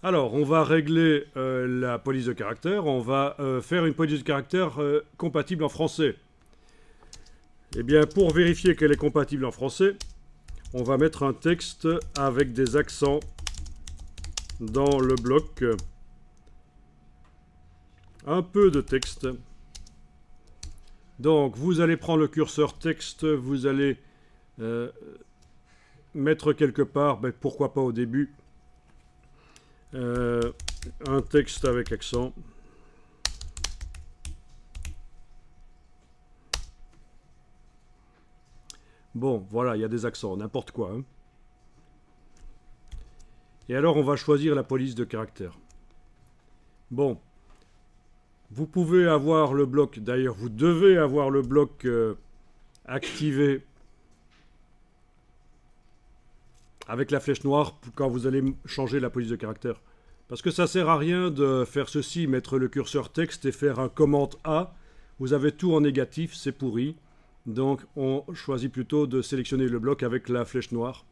Alors, on va régler la police de caractère. On va faire une police de caractère compatible en français. Eh bien, pour vérifier qu'elle est compatible en français, on va mettre un texte avec des accents dans le bloc. Un peu de texte. Donc, vous allez prendre le curseur texte, vous allez mettre quelque part, ben, pourquoi pas au début, un texte avec accent. Bon, voilà, il y a des accents, n'importe quoi. Hein. Et alors, on va choisir la police de caractère. Bon, vous pouvez avoir le bloc, d'ailleurs, vous devez avoir le bloc activé avec la flèche noire quand vous allez changer la police de caractère. Parce que ça sert à rien de faire ceci, mettre le curseur texte et faire un commande A. Vous avez tout en négatif, c'est pourri. Donc on choisit plutôt de sélectionner le bloc avec la flèche noire.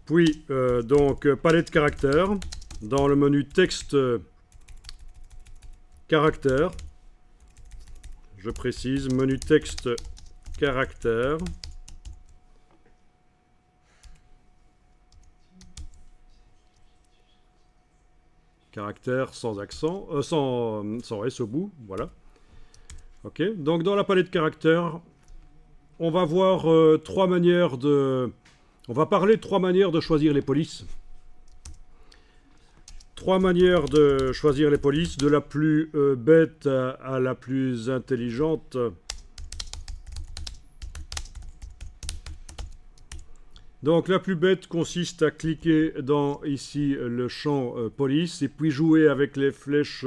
Puis donc palette caractère. Dans le menu texte caractère. Je précise, menu texte caractère. Caractère sans accent, sans S au bout, voilà. Ok, donc dans la palette caractères, on va voir trois manières de... On va parler de trois manières de choisir les polices. Trois manières de choisir les polices, de la plus bête à la plus intelligente. Donc la plus bête consiste à cliquer dans ici le champ police et puis jouer avec les flèches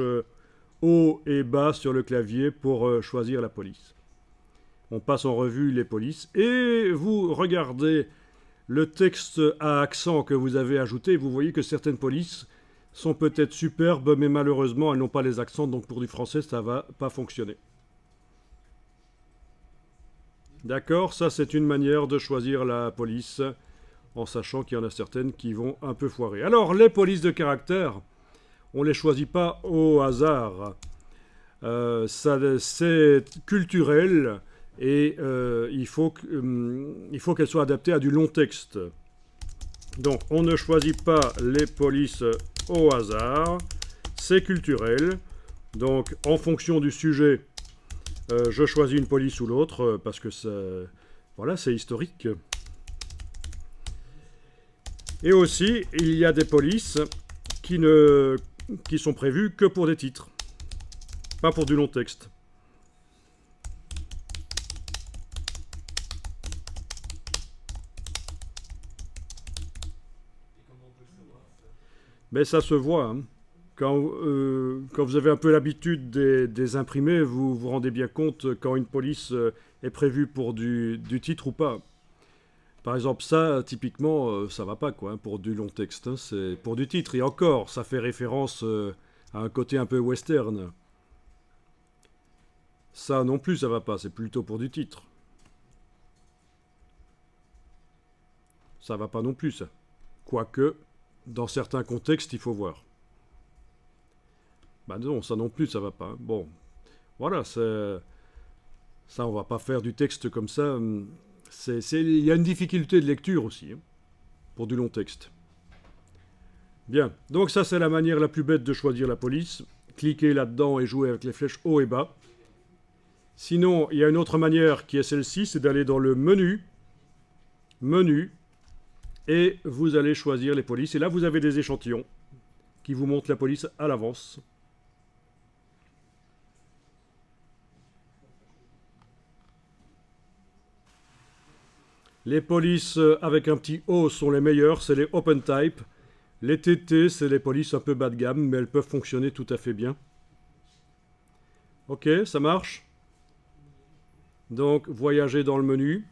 haut et bas sur le clavier pour choisir la police. On passe en revue les polices et vous regardez le texte à accent que vous avez ajouté. Vous voyez que certaines polices sont peut-être superbes, mais malheureusement elles n'ont pas les accents, donc pour du français ça ne va pas fonctionner. D'accord, ça c'est une manière de choisir la police, en sachant qu'il y en a certaines qui vont un peu foirer. Alors les polices de caractère, on ne les choisit pas au hasard. C'est culturel et il faut qu'elles soient adaptées à du long texte. Donc on ne choisit pas les polices au hasard, c'est culturel. Donc en fonction du sujet, je choisis une police ou l'autre parce que voilà, c'est historique. Et aussi, il y a des polices qui sont prévues que pour des titres, pas pour du long texte. Mais ça se voit. Hein. Quand vous avez un peu l'habitude des imprimés, vous vous rendez bien compte quand une police est prévue pour du titre ou pas. Par exemple, ça, typiquement, ça va pas, quoi, hein, pour du long texte. Hein, c'est pour du titre. Et encore, ça fait référence à un côté un peu western. Ça non plus, ça va pas. C'est plutôt pour du titre. Ça va pas non plus, ça. Quoique, dans certains contextes, il faut voir. Bah non, ça non plus, ça va pas. Hein. Bon, voilà, ça, on va pas faire du texte comme ça. Il y a une difficulté de lecture aussi, hein, pour du long texte. Bien, donc ça c'est la manière la plus bête de choisir la police. Cliquez là-dedans et jouez avec les flèches haut et bas. Sinon, il y a une autre manière qui est celle-ci, c'est d'aller dans le menu, et vous allez choisir les polices. Et là, vous avez des échantillons qui vous montrent la police à l'avance. Les polices avec un petit O sont les meilleures, c'est les Open Type. Les TT, c'est les polices un peu bas de gamme, mais elles peuvent fonctionner tout à fait bien. Ok, ça marche. Donc, voyagez dans le menu.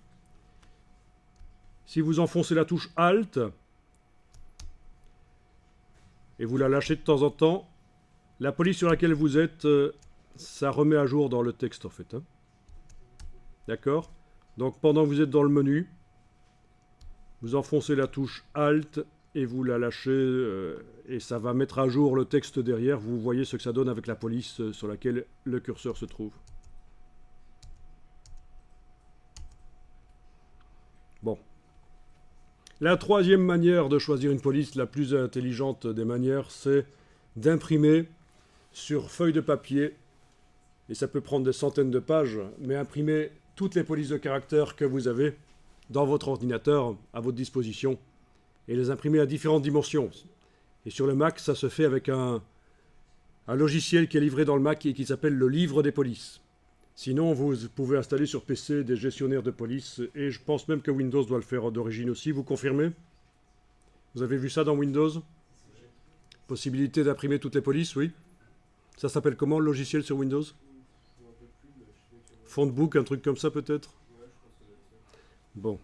Si vous enfoncez la touche Alt, et vous la lâchez de temps en temps, la police sur laquelle vous êtes ça remet à jour dans le texte en fait. Hein. D'accord? Donc pendant que vous êtes dans le menu, vous enfoncez la touche Alt et vous la lâchez et ça va mettre à jour le texte derrière. Vous voyez ce que ça donne avec la police sur laquelle le curseur se trouve. Bon. La troisième manière de choisir une police, la plus intelligente des manières, c'est d'imprimer sur feuille de papier, et ça peut prendre des centaines de pages, mais imprimer toutes les polices de caractère que vous avez dans votre ordinateur à votre disposition et les imprimer à différentes dimensions. Et sur le Mac, ça se fait avec un logiciel qui est livré dans le Mac et qui s'appelle le livre des polices. Sinon, vous pouvez installer sur PC des gestionnaires de police et je pense même que Windows doit le faire d'origine aussi. Vous confirmez? Vous avez vu ça dans Windows? Possibilité d'imprimer toutes les polices, oui. Ça s'appelle comment le logiciel sur Windows? Fontbook, un truc comme ça peut-être? Bon.